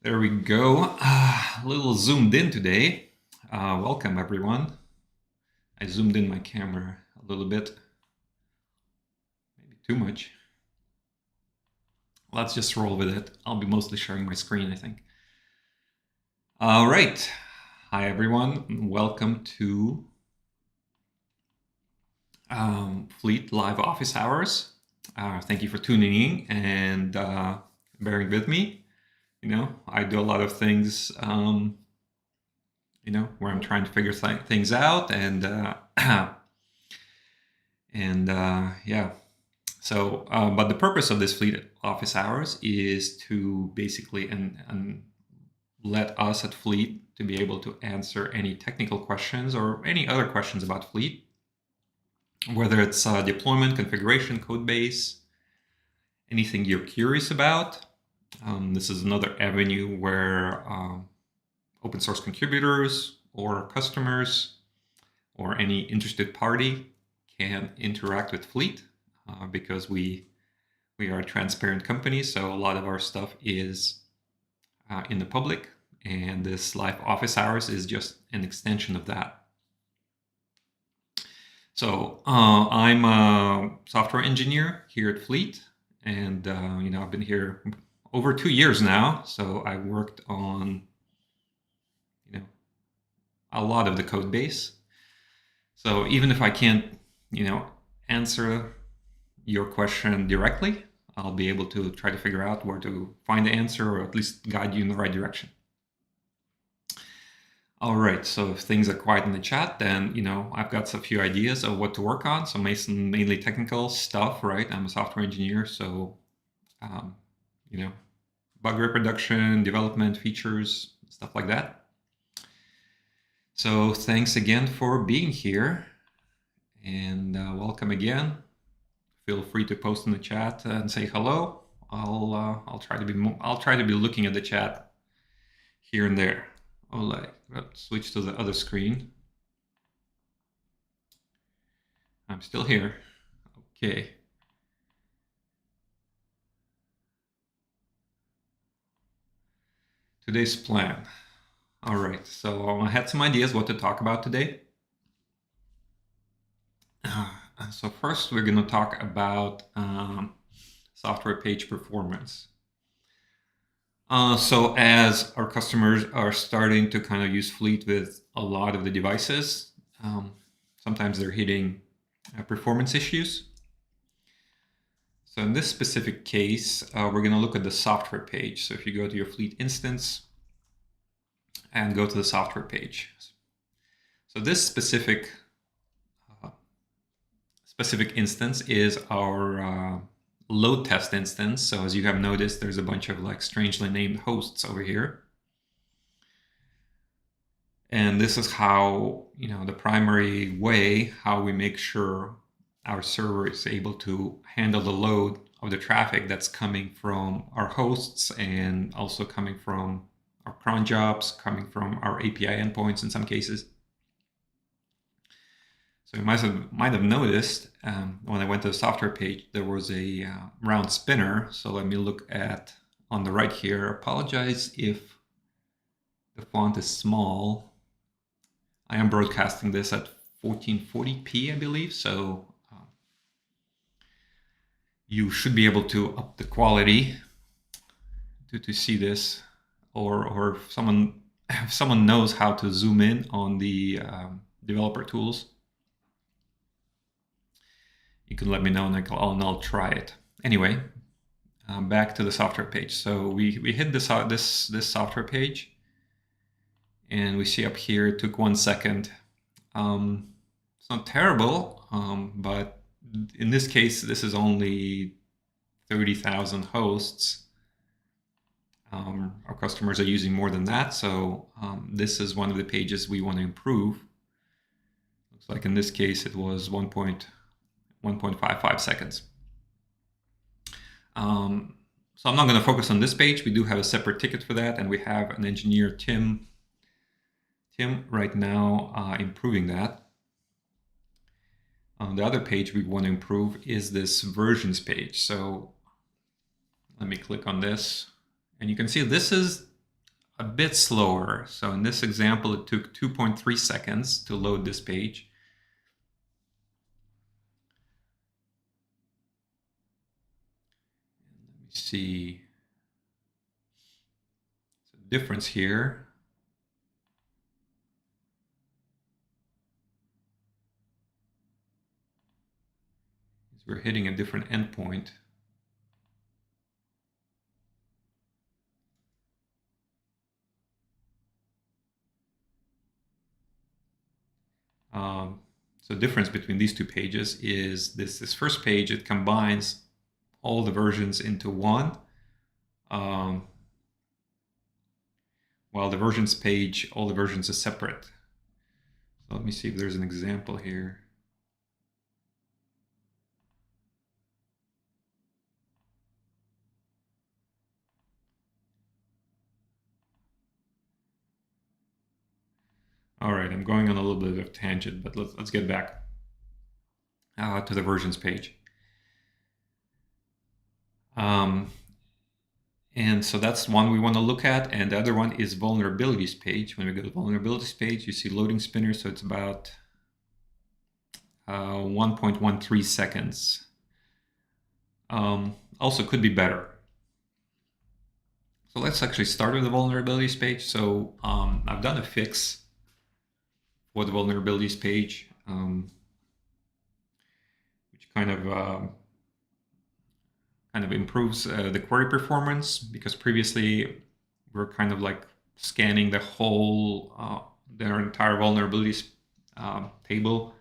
There we go. A little zoomed in today. Welcome, everyone. I zoomed in my camera a little bit. Maybe too much. Let's just roll with it. I'll be mostly sharing my screen, I think. All right. Hi, everyone. Welcome to Fleet Live Office Hours. Thank you for tuning in and bearing with me. I do a lot of things, where I'm trying to figure things out and yeah. So, but the purpose of this Fleet Office Hours is to basically and let us at Fleet to be able to answer any technical questions or any other questions about Fleet, whether it's deployment, configuration, code base, anything you're curious about. This is another avenue where open source contributors or customers or any interested party can interact with Fleet because we are a transparent company, so a lot of our stuff is in the public, and this live office hours is just an extension of that. So I'm a software engineer here at Fleet, and I've been here over 2 years now, so I worked on a lot of the code base. So even if I can't answer your question directly, I'll be able to try to figure out where to find the answer, or at least guide you in the right direction. All right, so if things are quiet in the chat, then I've got a few ideas of what to work on. So mainly technical stuff, right? I'm a software engineer, so bug reproduction, development, features, stuff like that. So thanks again for being here, and welcome again. Feel free to post in the chat and say hello. I'll try to be looking at the chat here and there. Let's switch to the other screen. I'm still here. Okay. Today's plan. All right, so I had some ideas what to talk about today. So first, we're going to talk about software page performance. So as our customers are starting to kind of use Fleet with a lot of the devices, sometimes they're hitting performance issues. So in this specific case, we're going to look at the software page. So if you go to your Fleet instance and go to the software page. So this specific instance is our load test instance. So as you have noticed, there's a bunch of strangely named hosts over here. And this is how, the primary way how we make sure our server is able to handle the load of the traffic that's coming from our hosts and also coming from our cron jobs, coming from our API endpoints in some cases. So you might have noticed when I went to the software page, there was a round spinner. So let me look at on the right here. Apologize if the font is small. I am broadcasting this at 1440p, I believe. So you should be able to up the quality to see this, or if someone knows how to zoom in on the developer tools, you can let me know and I'll try it. Anyway, back to the software page. So we hit this software page, and we see up here it took 1 second. It's not terrible, but in this case, this is only 30,000 hosts. Our customers are using more than that, so this is one of the pages we want to improve. Looks like in this case it was 1.55 seconds. So I'm not going to focus on this page. We do have a separate ticket for that, and we have an engineer, Tim right now improving that. The other page we want to improve is this versions page. So let me click on this, and you can see this is a bit slower. So in this example, it took 2.3 seconds to load this page. Let me see. There's a difference here. We're hitting a different endpoint. So the difference between these two pages is this first page, it combines all the versions into one, while the versions page, all the versions are separate. So let me see if there's an example here. All right, I'm going on a little bit of a tangent, but let's get back to the versions page. And so that's one we want to look at. And the other one is vulnerabilities page. When we go to vulnerabilities page, you see loading spinner. So it's about 1.13 seconds. Also could be better. So let's actually start with the vulnerabilities page. So I've done a fix for the vulnerabilities page, which kind of improves the query performance, because previously we're kind of like scanning the whole, their entire vulnerabilities table.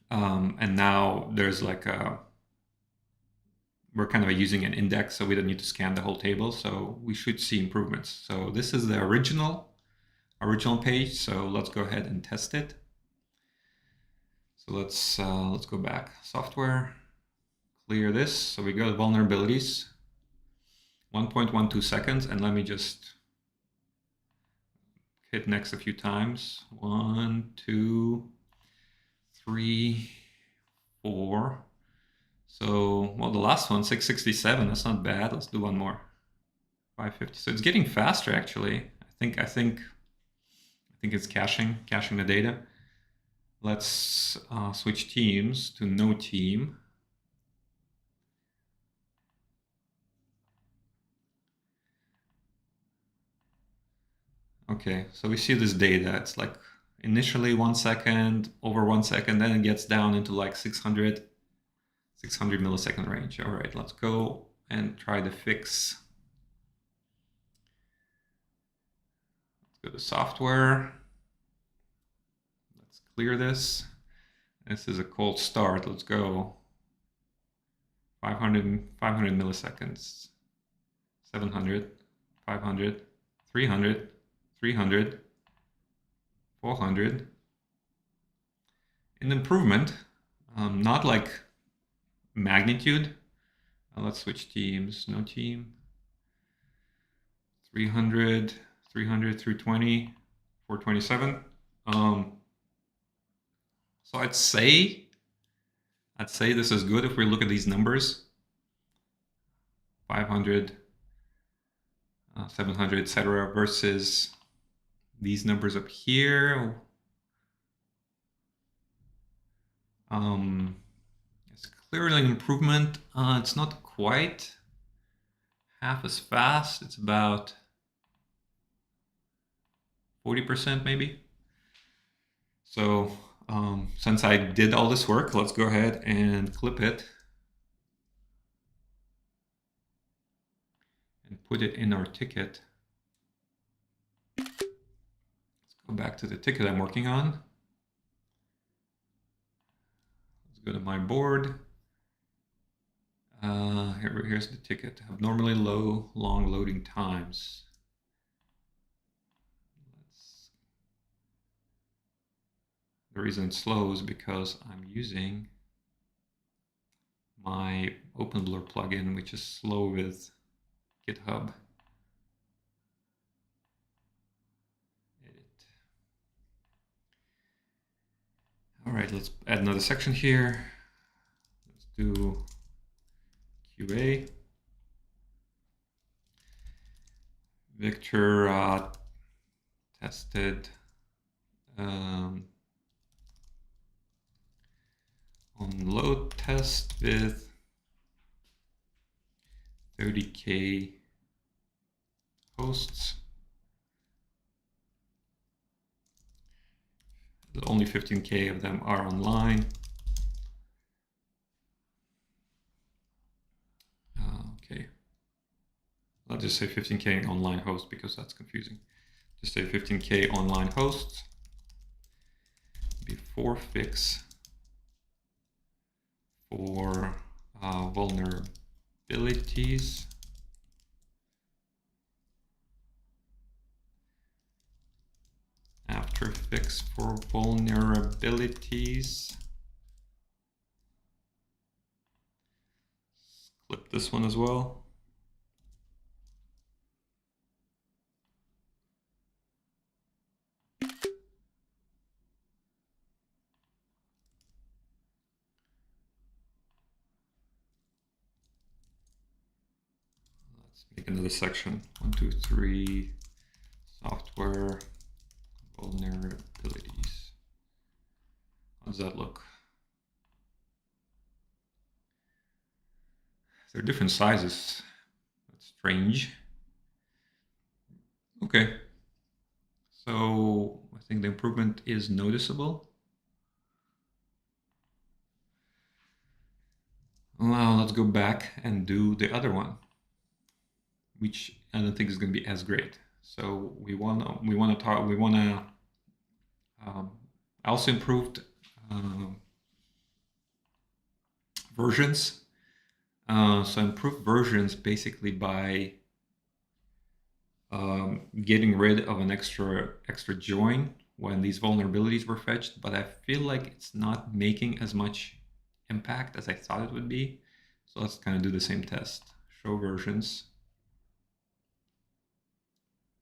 And now there's like we're kind of using an index, so we don't need to scan the whole table. So we should see improvements. So this is the original page. So let's go ahead and test it. So let's go back. Software, clear this. So we go to vulnerabilities, 1.12 seconds, and let me just hit next a few times. 1, 2, 3, 4. So, well, the last one, 667, that's not bad. Let's do one more. 550. So it's getting faster, actually. I think it's caching the data. Let's switch teams to no team. Okay, so we see this data. It's like initially 1 second, over 1 second, then it gets down into like 600 millisecond range. All right, let's go and try the fix. Let's go to software. Let's clear this. This is a cold start. Let's go. 500 milliseconds. 700, 500, 300, 300, 400. An improvement, not like magnitude. Let's switch teams. No team. 300, 300, 320, 427. So I'd say this is good if we look at these numbers. 500, 700, etc. versus these numbers up here. It's clearly an improvement. It's not quite half as fast. It's about 40% maybe. So since I did all this work, let's go ahead and clip it and put it in our ticket. Let's go back to the ticket I'm working on. Let's go to my board. Here's the ticket. Abnormally long loading times. The reason it's slow is because I'm using my OpenBlur plugin, which is slow with GitHub. Edit. All right, let's add another section here. Let's do QA. Victor tested on load test with 30K hosts. Only 15K of them are online. Okay. I'll just say 15K online hosts because that's confusing. Just say 15K online hosts before fix for vulnerabilities. After fix for vulnerabilities. Clip this one as well. Let's make another section. 1, 2, 3, software vulnerabilities. How does that look? They're different sizes. That's strange. Okay. So I think the improvement is noticeable. Now let's go back and do the other one, which I don't think is going to be as great. So I also improved versions. So improved versions basically by getting rid of an extra join when these vulnerabilities were fetched, but I feel like it's not making as much impact as I thought it would be. So let's kind of do the same test. Show versions.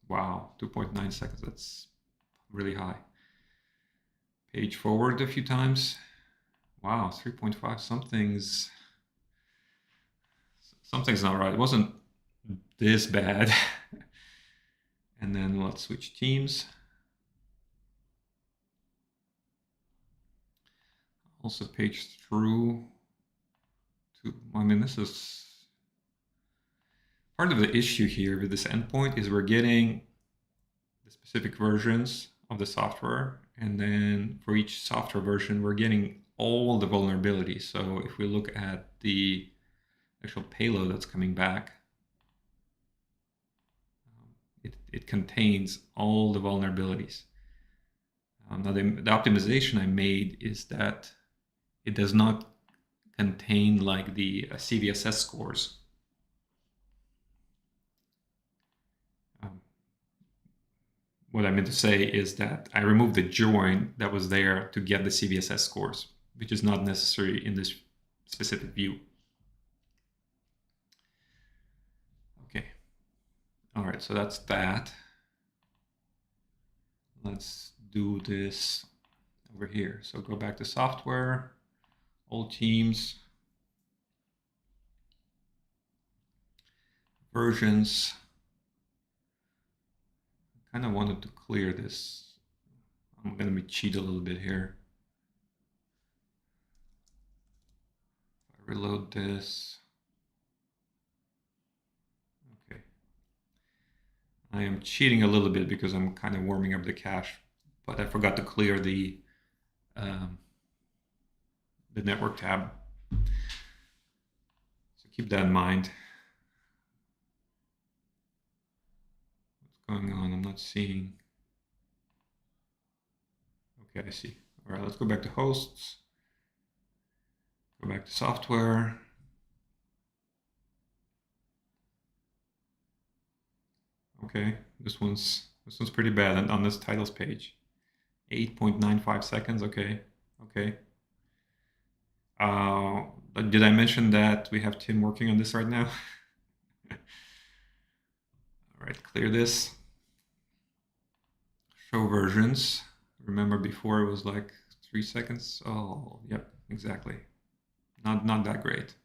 Wow, 2.9 seconds. That's really high. Page forward a few times. Wow, 3.5. Something's not right. It wasn't this bad. And then let's switch teams. Also page through to, I mean, this is part of the issue here with this endpoint is we're getting the specific versions of the software. And then for each software version, we're getting all the vulnerabilities. So if we look at the actual payload that's coming back, it contains all the vulnerabilities. Now the optimization I made is that it does not contain like the CVSS scores. What I meant to say is that I removed the join that was there to get the CVSS scores, which is not necessary in this specific view. Okay. All right, so that's that. Let's do this over here. So go back to software, all teams, versions. I kind of wanted to clear this. I'm going to cheat a little bit here. If I reload this. Okay. I am cheating a little bit because I'm kind of warming up the cache, but I forgot to clear the network tab. So keep that in mind. What's going on? I'm not seeing. Okay, I see. All right, let's go back to hosts. Go back to software. Okay, this one's pretty bad on this titles page. 8.95 seconds. Okay. Did I mention that we have Tim working on this right now? All right, clear this. Show versions. Remember before it was like 3 seconds. Oh, yep, exactly. Not that great.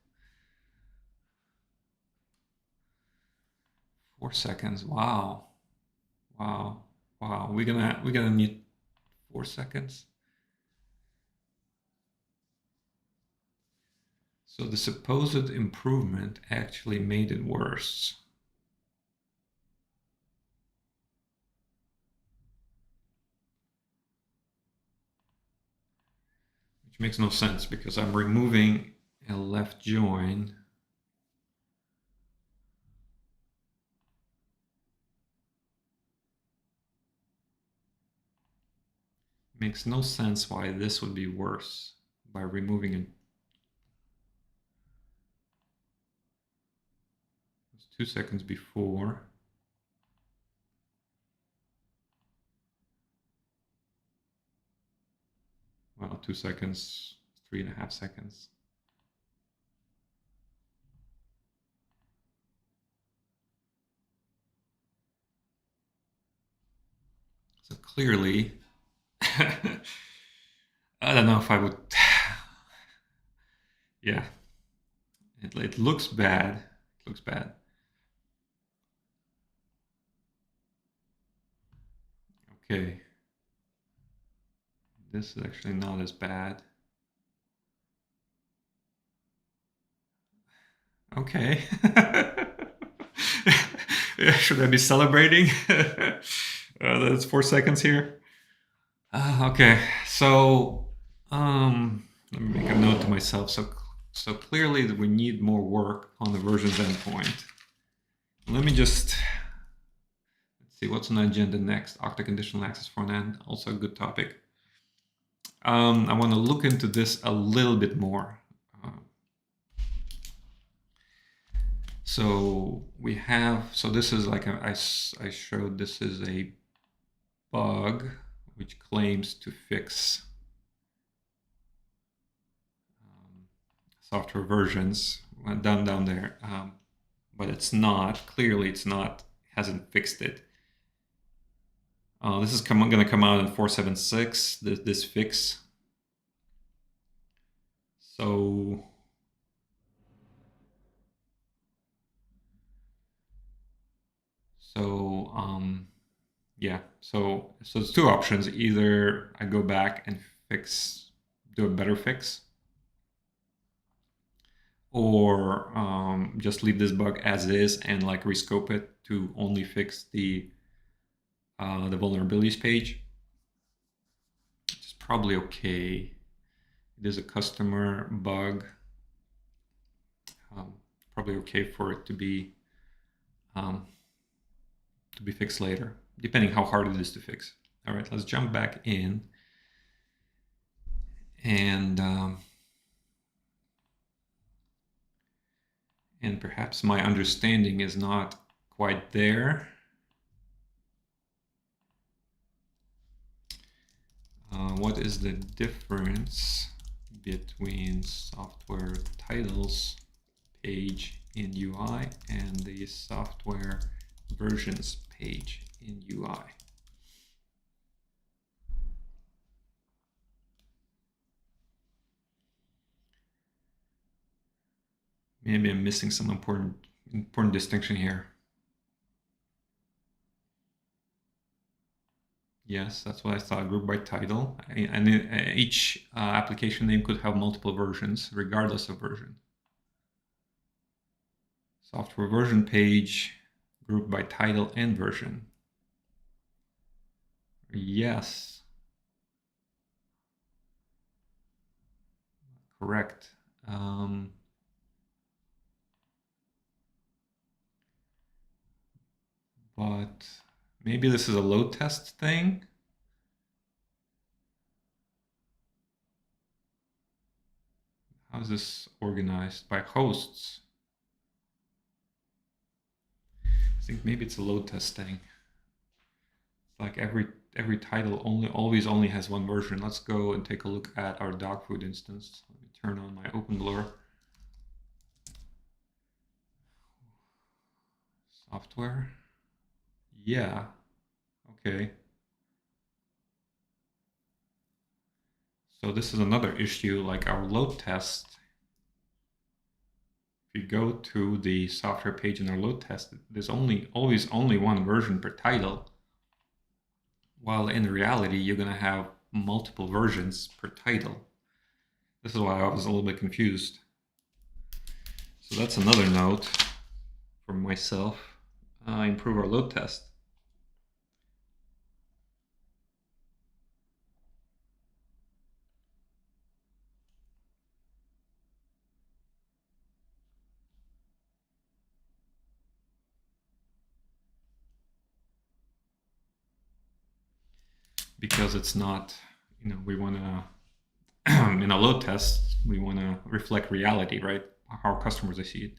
4 seconds. Wow. Wow. Wow. We're gonna need 4 seconds. So the supposed improvement actually made it worse. Which makes no sense because I'm removing a left join. Makes no sense why this would be worse by removing it. It's 2 seconds before. Well, 2 seconds, 3.5 seconds. So clearly, I don't know if I would. Yeah, it looks bad. It looks bad. Okay. This is actually not as bad. Okay. Should I be celebrating? That's 4 seconds here. Okay, so let me make a note to myself. So clearly we need more work on the versions endpoint. Let me just let's see what's on the agenda next. Octa conditional access front end, also a good topic. I want to look into this a little bit more. So we have, so this is like I showed, this is a bug which claims to fix software versions down there, but it's not, clearly it's not, hasn't fixed it. This is going to come out in 4.7.6, this fix. So yeah, so it's two options. Either I go back and do a better fix, or just leave this bug as is and like rescope it to only fix the vulnerabilities page. It's probably okay. It is a customer bug. Probably okay for it to be fixed later, depending how hard it is to fix. All right, let's jump back in. And perhaps my understanding is not quite there. What is the difference between software titles page in UI and the software versions page in UI? Maybe I'm missing some important distinction here. Yes, that's what I thought, group by title. And each application name could have multiple versions, regardless of version. Software version page, group by title and version. Yes. Correct. But maybe this is a load test thing. How is this organized? By hosts. I think maybe it's a load test thing. Like every title always only has one version. Let's go and take a look at our dog food instance. Let me turn on my OpenBlur. Software. Yeah. Okay. So this is another issue, like our load test if you go to the software page in our load test, there's always only one version per title, while in reality, you're going to have multiple versions per title. This is why I was a little bit confused. So that's another note from myself. Improve our load test. Because it's not, we want to, in a load test, we want to reflect reality, right? How customers see it.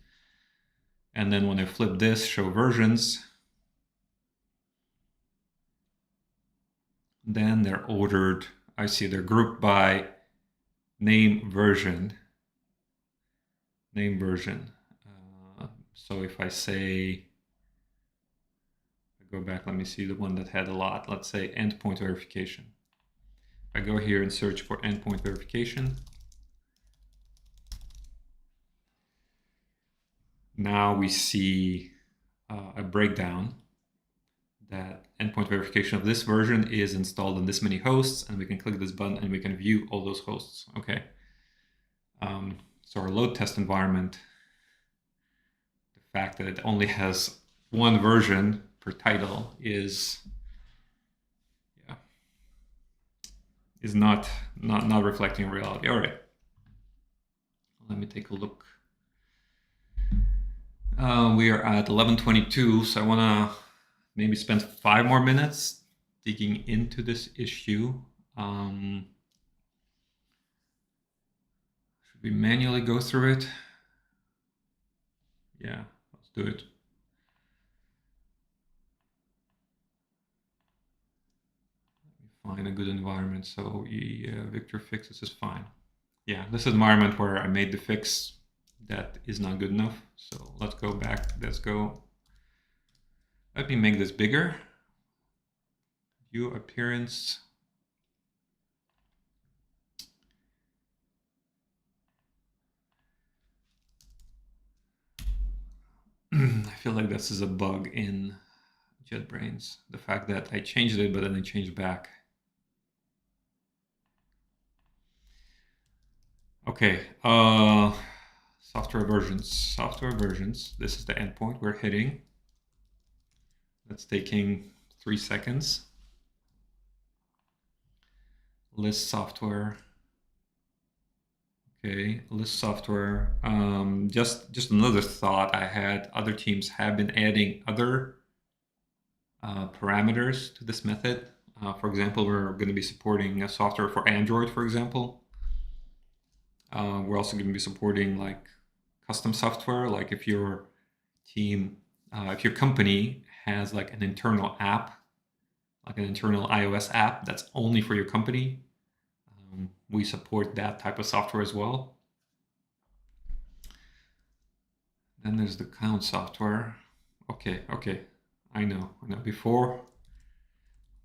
And then when I flip this, show versions, then they're ordered. I see they're grouped by name version. So if I say, go back, let me see the one that had a lot. Let's say endpoint verification. I go here and search for endpoint verification. Now we see a breakdown that endpoint verification of this version is installed on this many hosts, and we can click this button and we can view all those hosts. Okay. So our load test environment, the fact that it only has one version per title is not reflecting reality. All right, let me take a look. We are at 11:22, so I want to maybe spend 5 more minutes digging into this issue. Should we manually go through it? Yeah, let's do it. Find a good environment. So Victor fixes is fine. Yeah, this is an environment where I made the fix that is not good enough. So let's go back. Let's go. Let me make this bigger. View appearance. I feel like this is a bug in JetBrains. The fact that I changed it, but then I changed back. Okay, software versions. This is the endpoint we're hitting. That's taking 3 seconds. List software. Okay, list software. Just another thought I had. Other teams have been adding other parameters to this method. For example, we're going to be supporting software for Android, for example. We're also going to be supporting like custom software. Like if your team, if your company has like an internal app, like an internal iOS app that's only for your company, we support that type of software as well. Then there's the count software. Okay, I know. Before,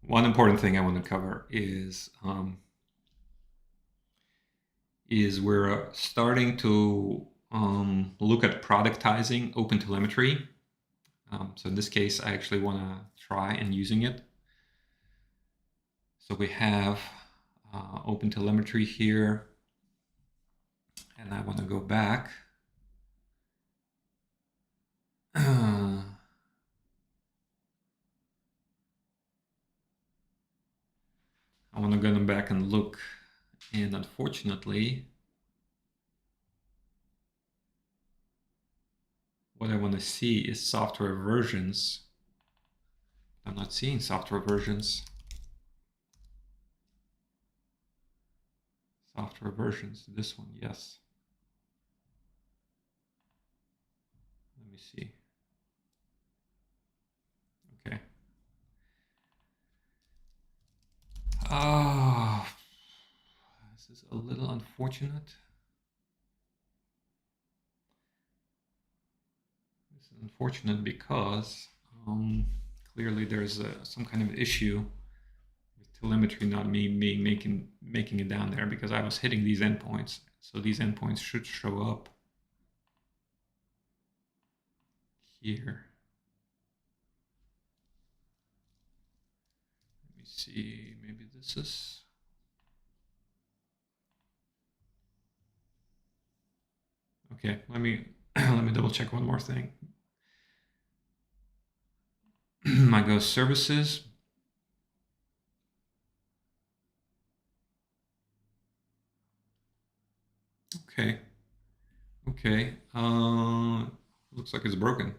one important thing I want to cover is we're starting to look at productizing OpenTelemetry. So in this case, I actually want to try and using it. So we have OpenTelemetry here, and I want to go back. I want to go back and look, and unfortunately, what I want to see is software versions. I'm not seeing software versions. Software versions, this one, yes. Let me see. Okay. Oh, this is a little unfortunate. This is unfortunate because clearly there's some kind of issue with telemetry not making it down there, because I was hitting these endpoints. So these endpoints should show up. here. Let me see, maybe this is. Okay, let me double check one more thing. I go services. Okay. Okay. Looks like it's broken.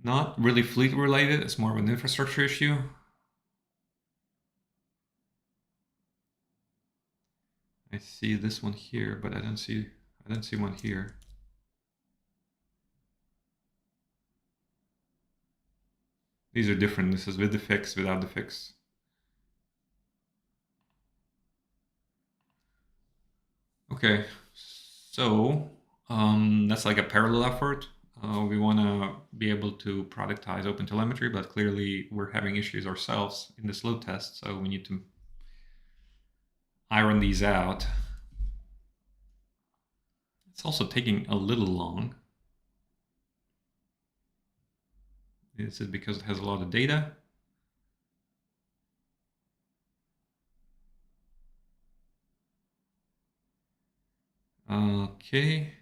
Not really fleet related. It's more of an infrastructure issue. I see this one here, but I don't see one here. These are different. This is with the fix, without the fix. Okay, so that's like a parallel effort. We want to be able to productize OpenTelemetry, but clearly we're having issues ourselves in this load test, so we need to iron these out. It's also taking a little long. Is it because it has a lot of data? Okay.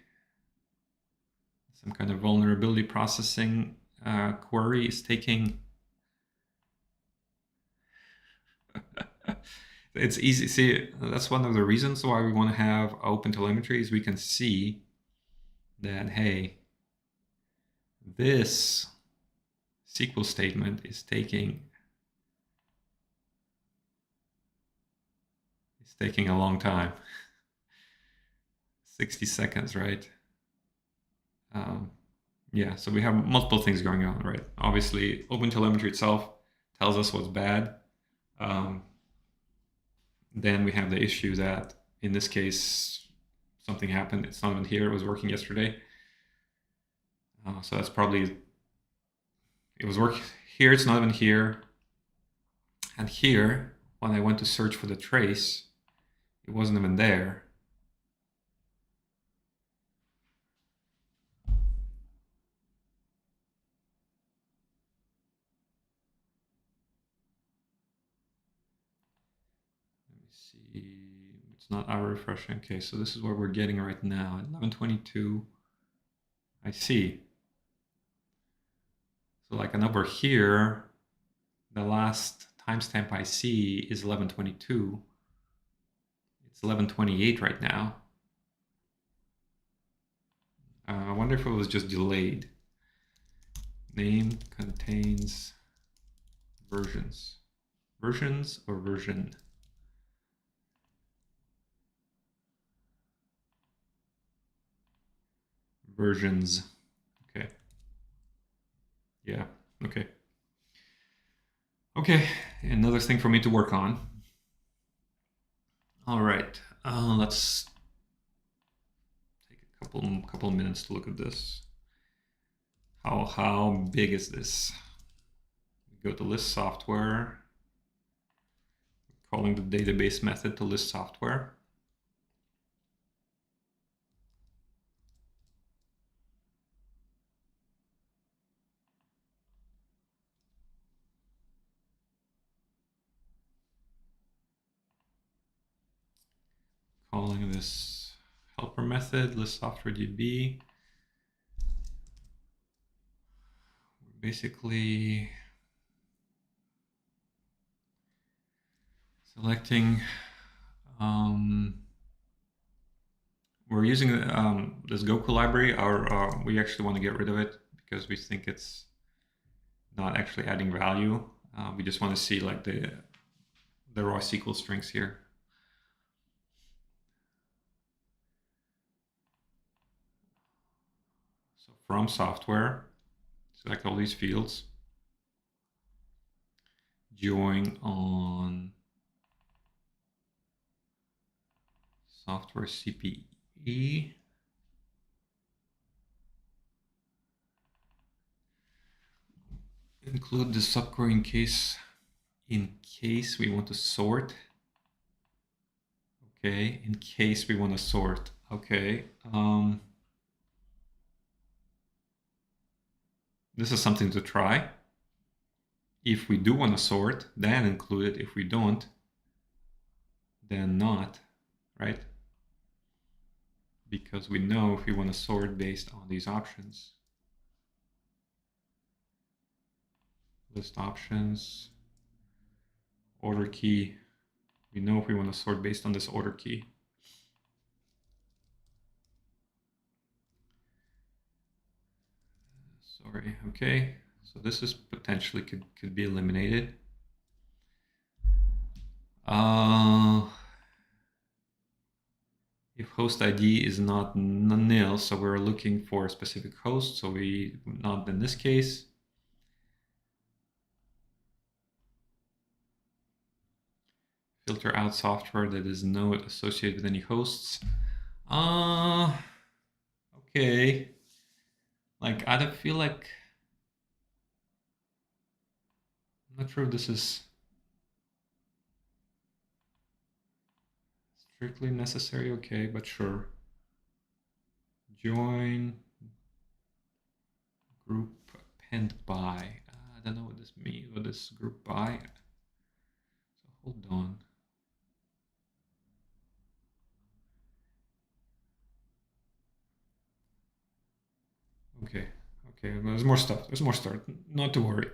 Some kind of vulnerability processing query is taking. It's easy. See, that's one of the reasons why we want to have OpenTelemetry is we can see that, hey, this SQL statement is taking a long time. 60 seconds, right? Yeah, so we have multiple things going on, right? Obviously, OpenTelemetry itself tells us what's bad. Then we have the issue that, in this case, something happened. It's not even here. It was working yesterday. So that's probably, it was working here. It's not even here. And here, when I went to search for the trace, it wasn't even there. It's not our refreshing. Okay, so this is what we're getting right now at 11:22. I see. So like an over here, the last timestamp I see is 11:22. It's 11:28 right now. I wonder if it was just delayed. Name contains versions. Versions or version? Versions. Okay. Yeah. Okay. Okay. Another thing for me to work on. All right. Let's take a couple minutes to look at this. How big is this? Go to list software. Calling the database method to list software. Calling this helper method, list software DB. Basically selecting, we're using this Goku library, we actually want to get rid of it because we think it's not actually adding value. We just want to see like the raw SQL strings here. So from software, select all these fields, join on software CPE. Include the subquery in case we want to sort. Okay, in case we want to sort. Okay. This is something to try. If we do want to sort, then include it. If we don't, then not, right? Because we know if we want to sort based on these options. List options, order key. We know if we want to sort based on this order key. Sorry, okay. So this is potentially could be eliminated. If host ID is not nil, so we're looking for a specific host, so we not in this case. Filter out software that is not associated with any hosts. Okay. Like, I don't feel like, I'm not sure if this is strictly necessary. Okay, but sure. Join group append by. I don't know what this means. What is group by? So hold on. Okay, okay. There's more stuff. There's more stuff. Not to worry.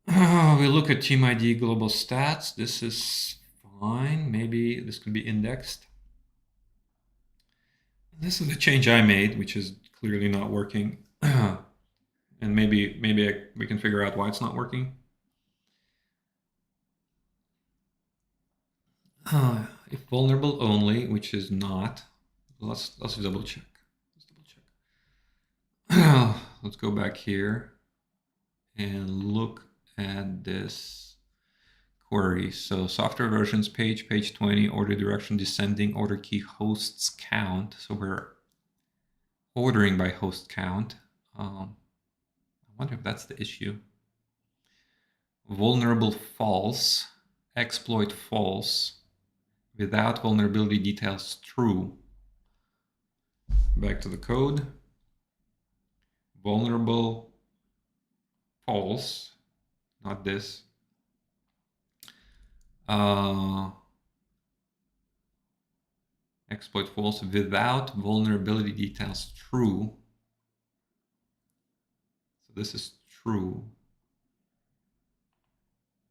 We look at team ID global stats. This is fine. Maybe this could be indexed. This is the change I made, which is clearly not working. And maybe we can figure out why it's not working. If vulnerable only, which is not, let's double check. Let's go back here and look at this query. So software versions page 20, order direction descending, order key hosts count. So we're ordering by host count. I wonder if that's the issue. Vulnerable false, exploit false, without vulnerability details true. Back to the code. Vulnerable false, not this. Exploit false without vulnerability details true. So this is true.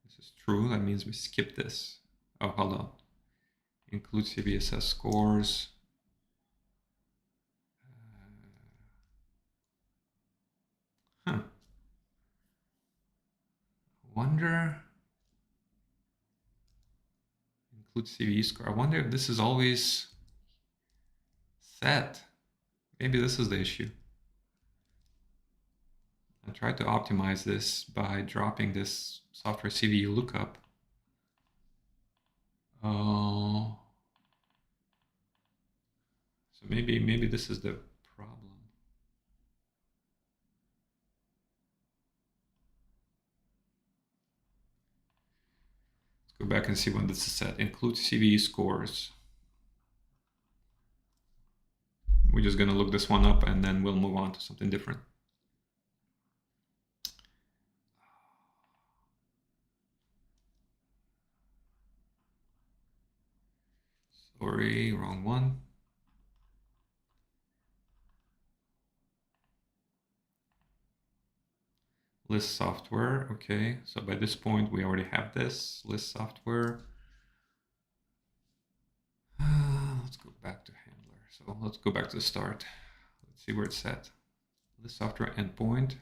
This is true. That means we skip this. Oh, hold on. Include CVSS scores. Wonder. Include CV score. I wonder if this is always set. Maybe this is the issue. I tried to optimize this by dropping this software CV lookup. So maybe this is the problem. Let's go back and see when this is set. Include CV scores. We're just going to look this one up and then we'll move on to something different. Sorry, wrong one. List software. Okay, so by this point we already have this list software. Let's go back to handler. So let's go back to the start. Let's see where it's set. List software endpoint,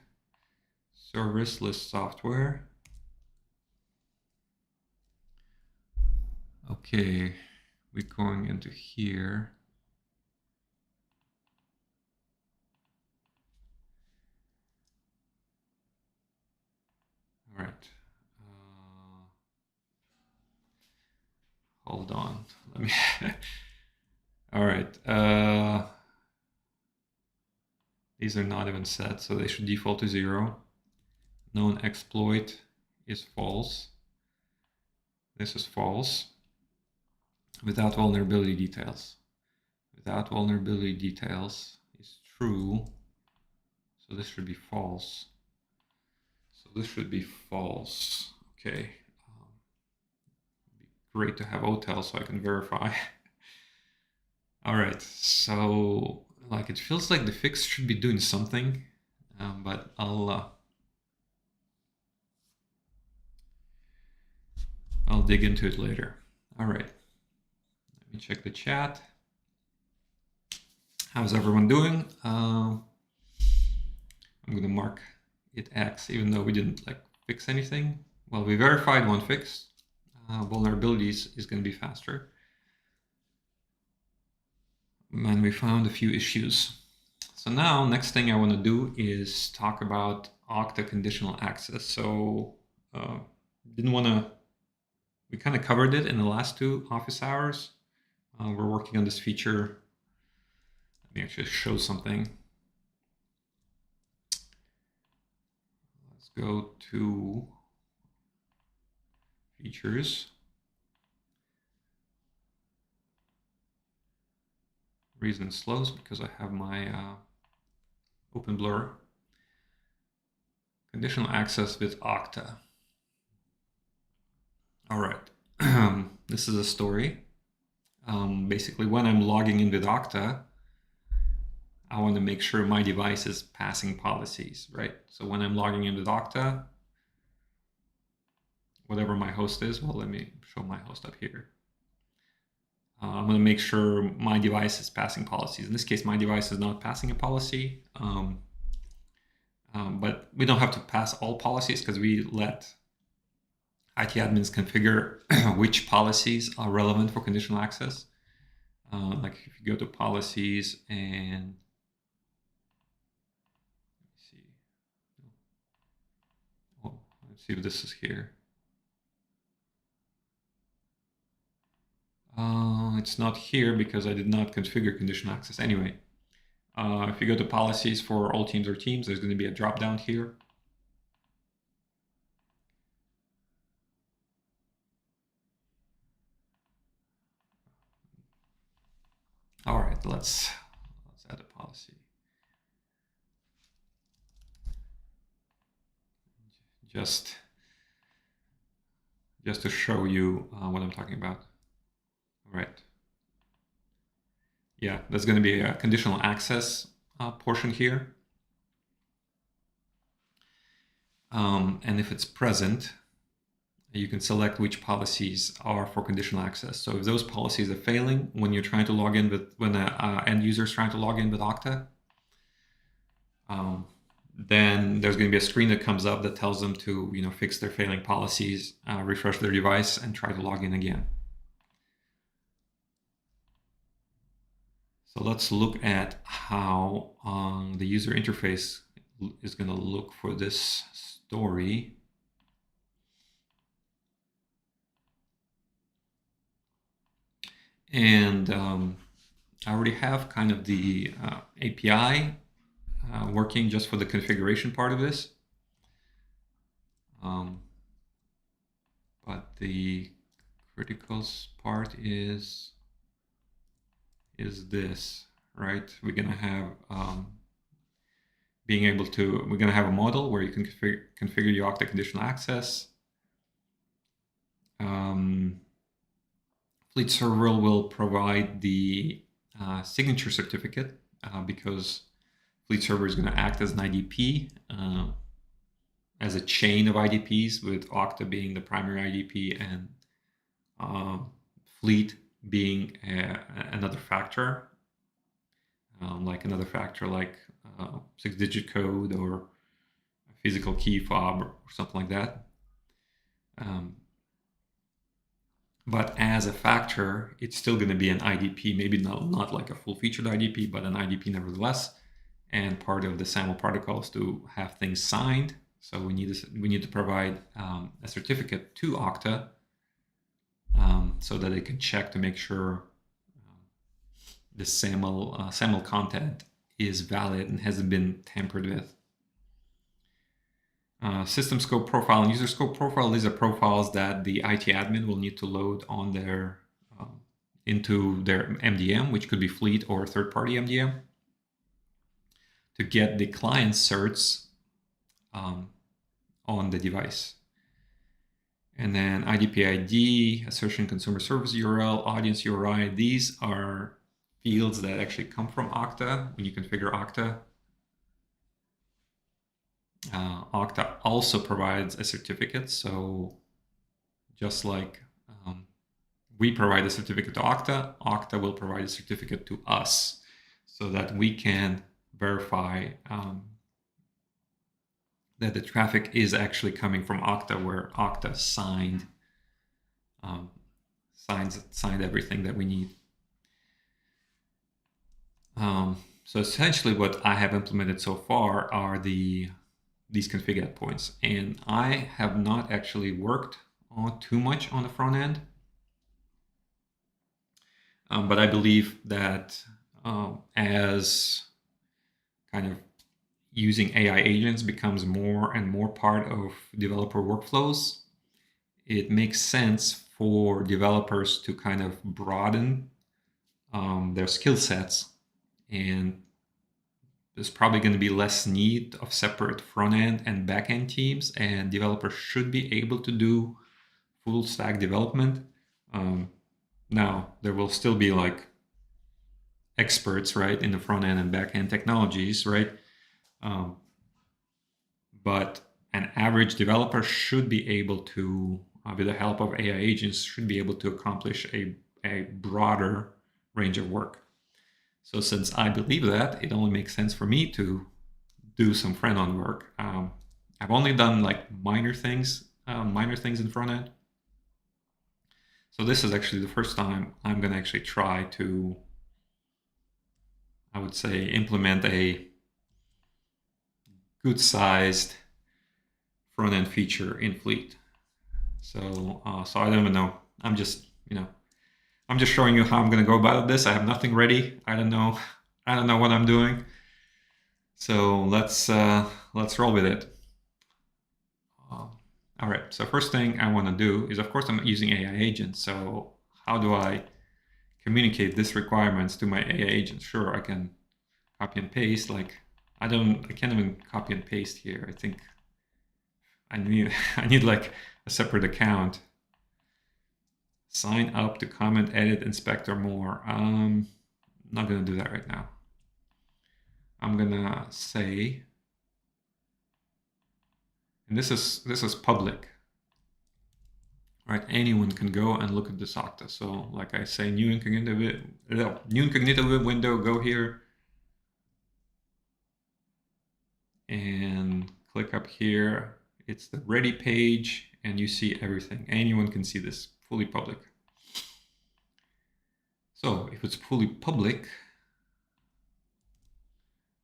service list software. Okay, we're going into here. All right. Hold on. Let me. All right. These are not even set, so they should default to 0. Known exploit is false. This is false. Without vulnerability details. without vulnerability details is true. So this should be false. So this should be false. Okay. It'd be great to have OTel so I can verify. All right. So like it feels like the fix should be doing something, but I'll dig into it later. All right. Let me check the chat. How's everyone doing? I'm going to mark it X, even though we didn't like fix anything. Well, we verified one fix. Vulnerabilities is going to be faster. And we found a few issues. So now, next thing I want to do is talk about Okta conditional access. So didn't want to, we kind of covered it in the last 2 office hours. We're working on this feature. Let me actually show something. Let's go to features. Reason it slows because I have my open blur. Conditional access with Okta. All right, this is a story. Basically, when I'm logging in with Okta, I want to make sure my device is passing policies, right? So when I'm logging in with Okta, whatever my host is, well, let me show my host up here. I'm going to make sure my device is passing policies. In this case, my device is not passing a policy, but we don't have to pass all policies because we let IT admins configure which policies are relevant for conditional access. Like if you go to policies and let's see if this is here. It's not here because I did not configure conditional access anyway. If you go to policies for all teams or teams, there's going to be a drop down here. All right, let's add a policy. Just to show you what I'm talking about. All right. Yeah, there's going to be a conditional access portion here. And if it's present, you can select which policies are for conditional access. So if those policies are failing when you're trying to log in with, when an end user is trying to log in with Okta, then there's going to be a screen that comes up that tells them to, fix their failing policies, refresh their device, and try to log in again. So let's look at how the user interface is going to look for this story. And I already have kind of the API working just for the configuration part of this. But the critical part is this, right? We're going to have we're going to have a model where you can configure your Okta conditional access. Fleet Server will provide the signature certificate because Fleet Server is going to act as an IDP, as a chain of IDPs, with Okta being the primary IDP and Fleet being another factor, like 6-digit code or a physical key fob or something like that. But as a factor, it's still going to be an IDP, maybe not like a full-featured IDP, but an IDP nevertheless. And part of the SAML protocol is to have things signed. So we need to provide a certificate to Okta so that they can check to make sure the SAML content is valid and hasn't been tampered with. System scope profile and user scope profile, these are profiles that the IT admin will need to load on their into their MDM, which could be Fleet or third-party MDM, to get the client certs on the device. And then IDP ID, assertion consumer service URL, audience URI, these are fields that actually come from Okta when you configure Okta. Okta also provides a certificate, so just like we provide a certificate to Okta, Okta will provide a certificate to us so that we can verify that the traffic is actually coming from Okta, where Okta signed everything that we need. So essentially what I have implemented so far are these config endpoints, and I have not actually worked on too much on the front end. But I believe that as kind of using AI agents becomes more and more part of developer workflows, it makes sense for developers to kind of broaden their skill sets, and there's probably going to be less need of separate front-end and back-end teams, and developers should be able to do full stack development. Now, there will still be like experts, right, in the front-end and back-end technologies, right? But an average developer should be able to, with the help of AI agents, should be able to accomplish a broader range of work. So since I believe that, it only makes sense for me to do some front-end work. I've only done like minor things in front-end. So this is actually the first time I'm going to actually try to, I would say, implement a good-sized front-end feature in Fleet. So I don't even know. I'm just showing you how I'm going to go about this. I have nothing ready. I don't know what I'm doing. So let's roll with it. All right. So first thing I want to do is, of course, I'm using AI agents. So how do I communicate these requirements to my AI agent? Sure, I can copy and paste. Like I can't even copy and paste here. I think I need like a separate account. Sign up to comment, edit, inspect, or more. I'm not gonna do that right now. I'm gonna say, and this is public, right? Anyone can go and look at this Okta. So like I say, new incognito window, go here and click up here. It's the ready page, and you see everything. Anyone can see this, fully public. So if it's fully public,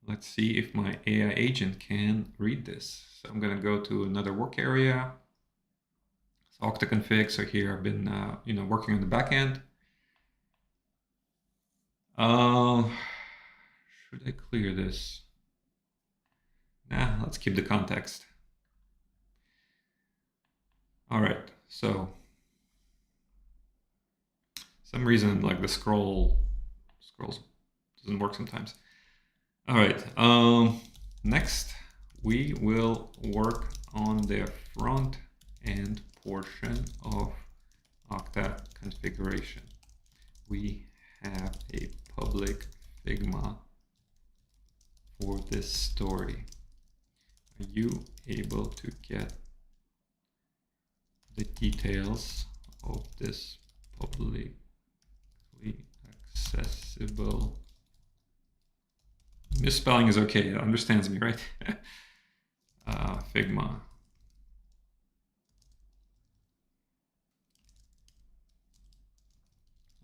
let's see if my AI agent can read this. So I'm going to go to another work area. It's Okta config. So here I've been, working on the back end. Should I clear this? Nah, let's keep the context. All right, so some reason like the scrolls doesn't work sometimes. All right, next we will work on the front end portion of Okta configuration. We have a public Figma for this story. Are you able to get the details of this publicly accessible? Misspelling is okay, it understands me, right? Figma.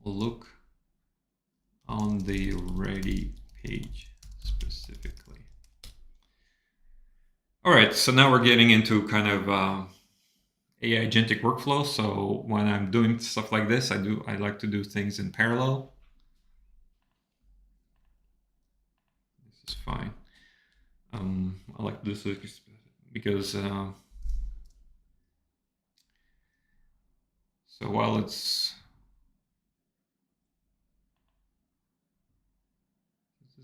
Look on the ready page specifically. All right, so now we're getting into kind of AI agentic workflow. So when I'm doing stuff like this, I like to do things in parallel. This is fine. I like to do this because so while it's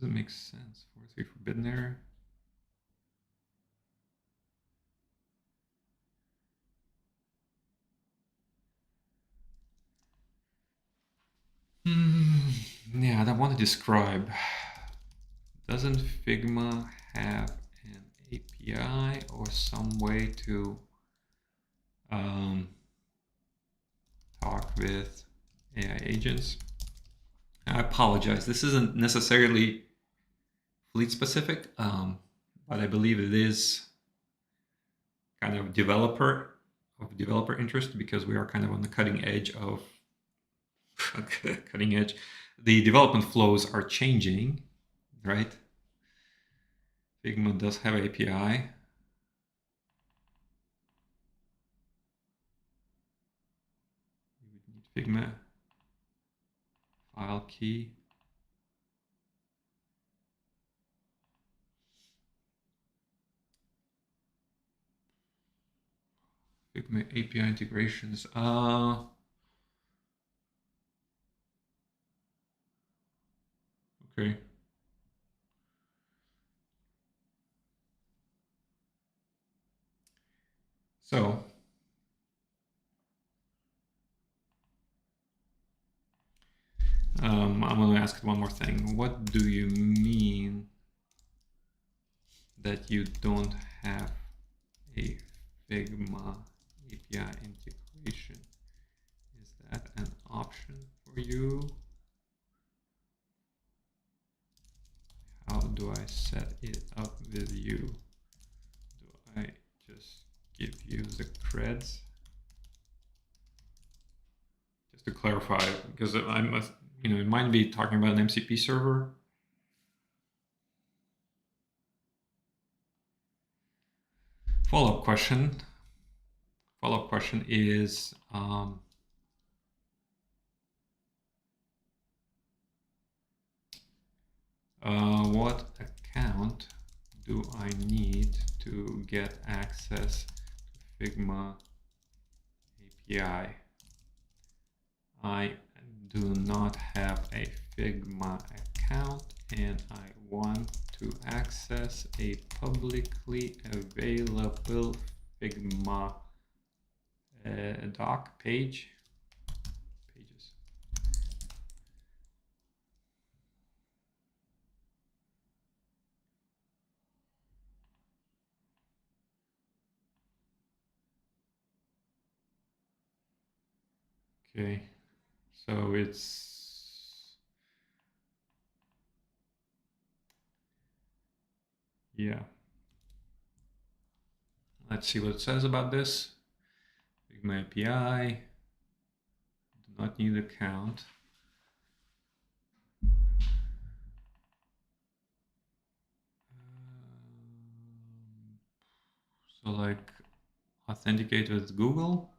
Doesn't make sense. 4.3 forbidden error. Yeah, I want to describe. Doesn't Figma have an API or some way to talk with AI agents? I apologize. This isn't necessarily fleet specific, but I believe it is kind of developer interest, because we are kind of on the cutting edge of cutting edge. The development flows are changing, right? Figma does have API. You would need Figma file key. Figma API integrations. Okay. So I'm going to ask one more thing. What do you mean that you don't have a Figma API integration? Is that an option for you? How do I set it up with you? Do I just give you the creds? Just to clarify, because I must, it might be talking about an MCP server. Follow-up question is, what account do I need to get access to Figma API? I do not have a Figma account and I want to access a publicly available Figma doc pages. Okay, so it's, yeah. Let's see what it says about this. Figma API, do not need account. So like authenticate with Google.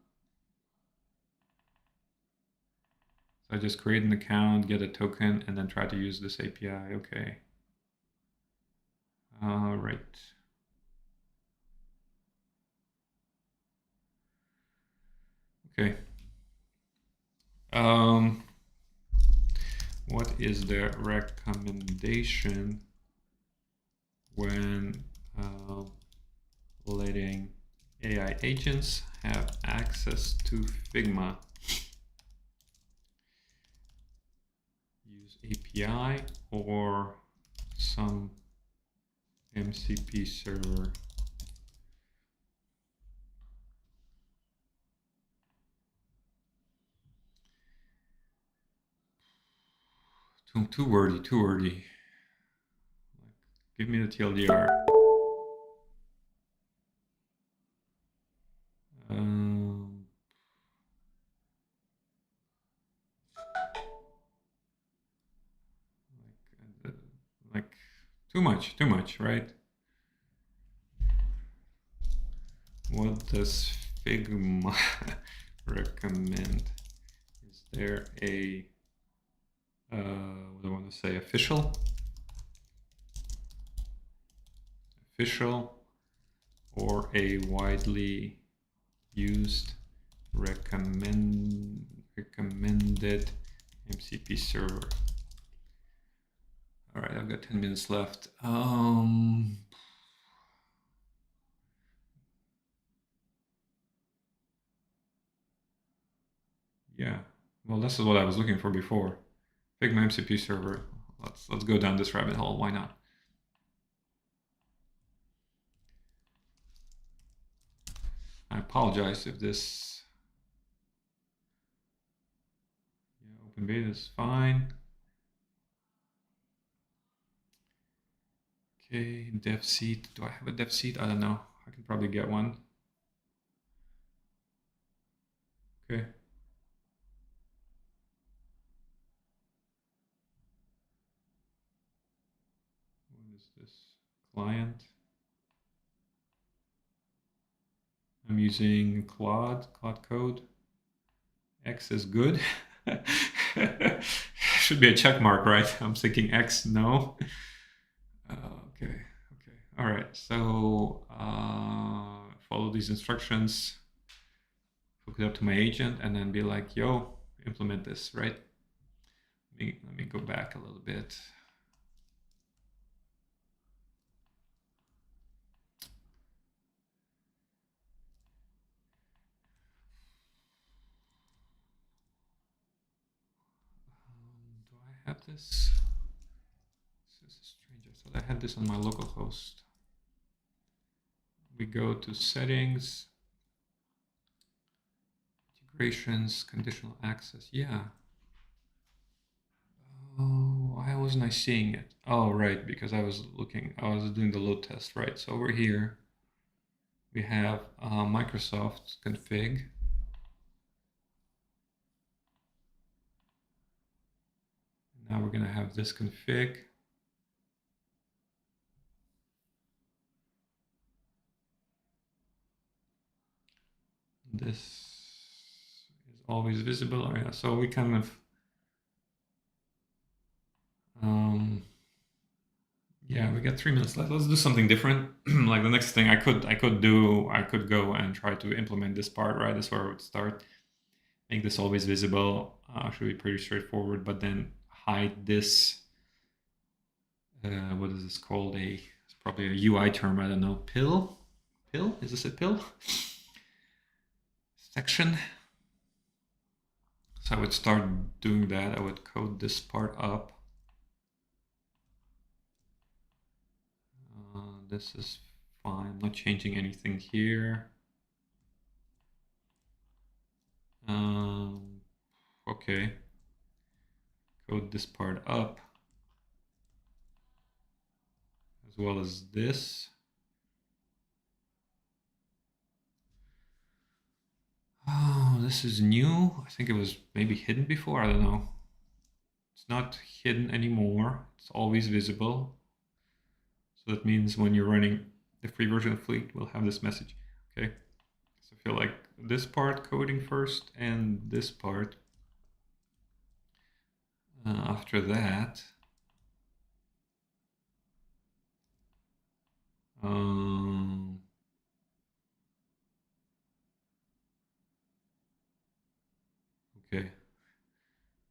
So I just create an account, get a token, and then try to use this API. Okay. All right. Okay. What is the recommendation when letting AI agents have access to Figma? Use API or some MCP server? Too wordy. Give me the TLDR. Like too much, right? What does Figma recommend? Is there a what do I want to say? Official or a widely used recommended MCP server? All right, I've got 10 minutes left. Yeah, well, this is what I was looking for before. Figma MCP server. Let's go down this rabbit hole. Why not? I apologize if this open beta is fine. Okay, dev seat. Do I have a dev seat? I don't know. I can probably get one. Okay. What is this? Client. I'm using Claude Code. X is good. Should be a check mark, right? I'm thinking X, no. Okay. All right, so follow these instructions, hook it up to my agent, and then be like, yo, implement this, right? Let me go back a little bit. Do I have this? This is strange. I thought I had this on my local host. We go to settings, integrations, conditional access. Yeah. Oh, why wasn't I seeing it? Oh, right, because I was doing the load test, right? So over here, we have Microsoft config. Now we're going to have this config. This is always visible. Oh, yeah, so we kind of, yeah, we got 3 minutes left. Let's do something different. Like the next thing I could go and try to implement this part, right? That's where I would start. Make this always visible. Should be pretty straightforward, but then hide this. What is this called? It's probably a UI term. I don't know. Pill? Is this a pill? Section. So I would start doing that. I would code this part up. This is fine. I'm not changing anything here. Okay. Code this part up as well as this. Oh, this is new. I think it was maybe hidden before. I don't know. It's not hidden anymore. It's always visible. So that means when you're running the free version of Fleet, we'll have this message. Okay. So I feel like this part coding first and this part after that. Okay.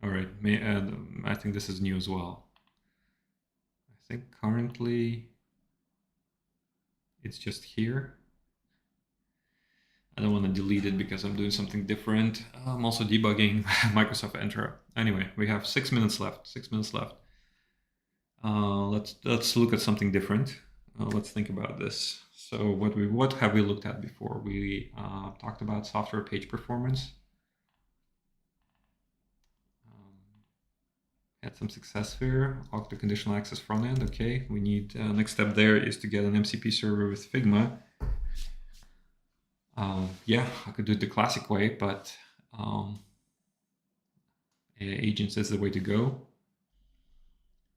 All right. I think this is new as well. I think currently it's just here. I don't want to delete it because I'm doing something different. I'm also debugging Microsoft Entra. Anyway, we have 6 minutes left. 6 minutes left. Let's look at something different. Let's think about this. So what have we looked at before? We talked about software page performance. Had some success there. Octa conditional access front end. Okay, we need next step there is to get an MCP server with Figma. Yeah, I could do it the classic way, but agents is the way to go.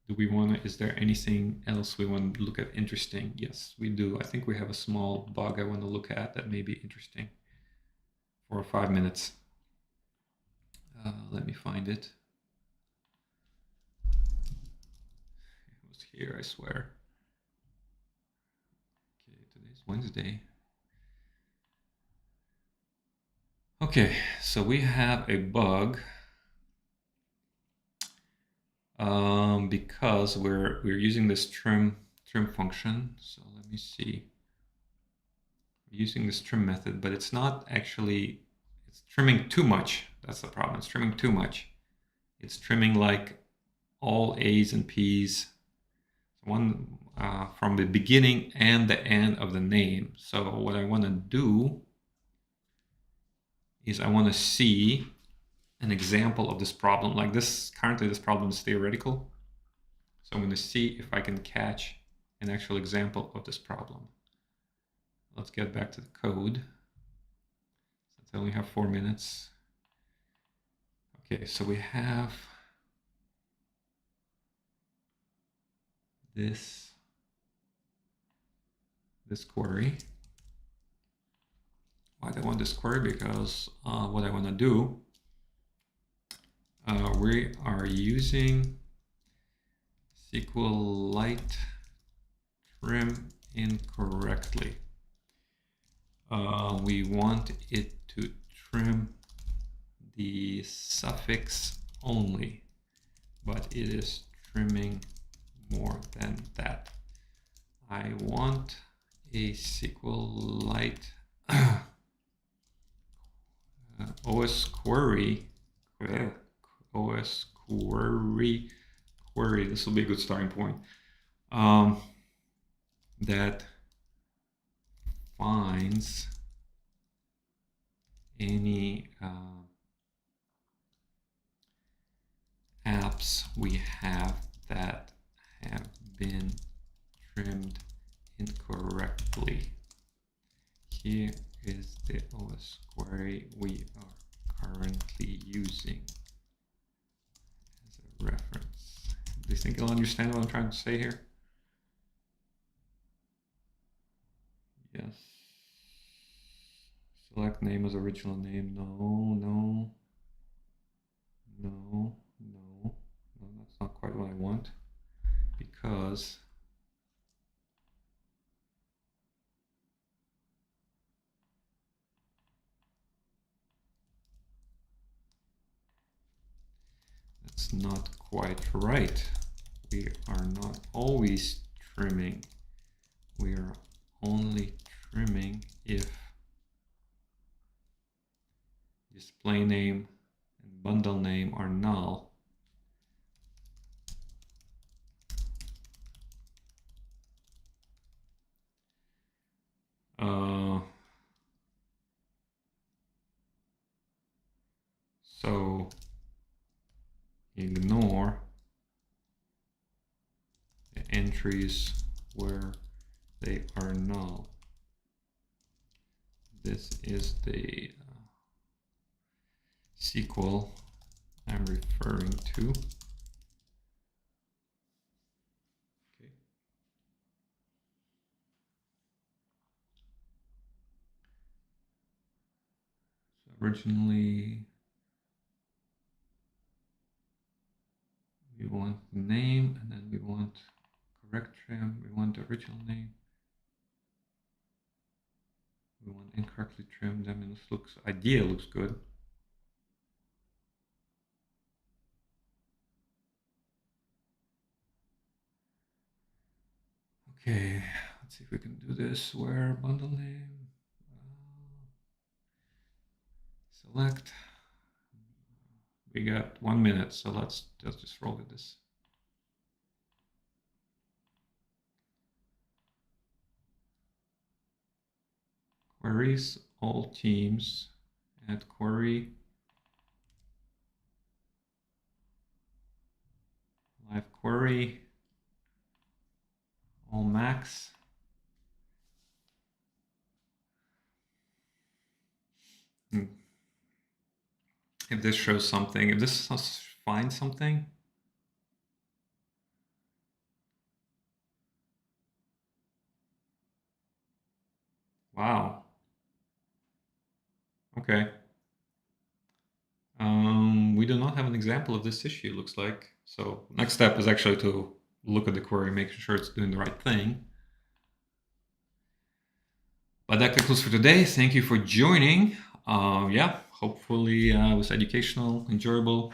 Do we want to, is there anything else we want to look at interesting? Yes, we do. I think we have a small bug I want to look at that may be interesting for 5 minutes. Let me find it. It was here, I swear. Okay, today's Wednesday. Okay, so we have a bug because we're using this trim function. So let me see. We're using this trim method, but it's not actually, it's trimming too much. That's the problem. It's trimming too much. It's trimming like all A's and P's, one from the beginning and the end of the name. So what I want to do is I want to see an example of this problem. Like this, currently this problem is theoretical. So I'm going to see if I can catch an actual example of this problem. Let's get back to the code, since I only have 4 minutes. Okay, so we have this query. Why do I want this query? Because what I want to do, we are using SQLite trim incorrectly. We want it to trim the suffix only, but it is trimming more than that. I want a SQLite OS query. This will be a good starting point. That finds any apps we have that have been trimmed incorrectly. Here is the OS query we are currently using as a reference. Do you think you'll understand what I'm trying to say here? Yes. Select name as original name. No, that's not quite what I want, because that's not quite right. We are not always trimming. We are only trimming if display name and bundle name are null. So ignore the entries where they are null. This is the SQL I'm referring to. Okay. So originally we want the name, and then we want correct trim. We want the original name. We want incorrectly trimmed. I mean, this looks idea looks good. Okay, let's see if we can do this. Where bundle name, select. We got 1 minute, so let's just roll with this. Queries, all teams, add query, live query, all max. If this shows something, if this finds something, wow. Okay. We do not have an example of this issue, looks like. So next step is actually to look at the query, making sure it's doing the right thing. But that concludes for today. Thank you for joining. Yeah, hopefully it was educational, enjoyable.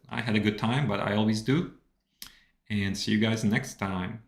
I had a good time, but I always do. And see you guys next time.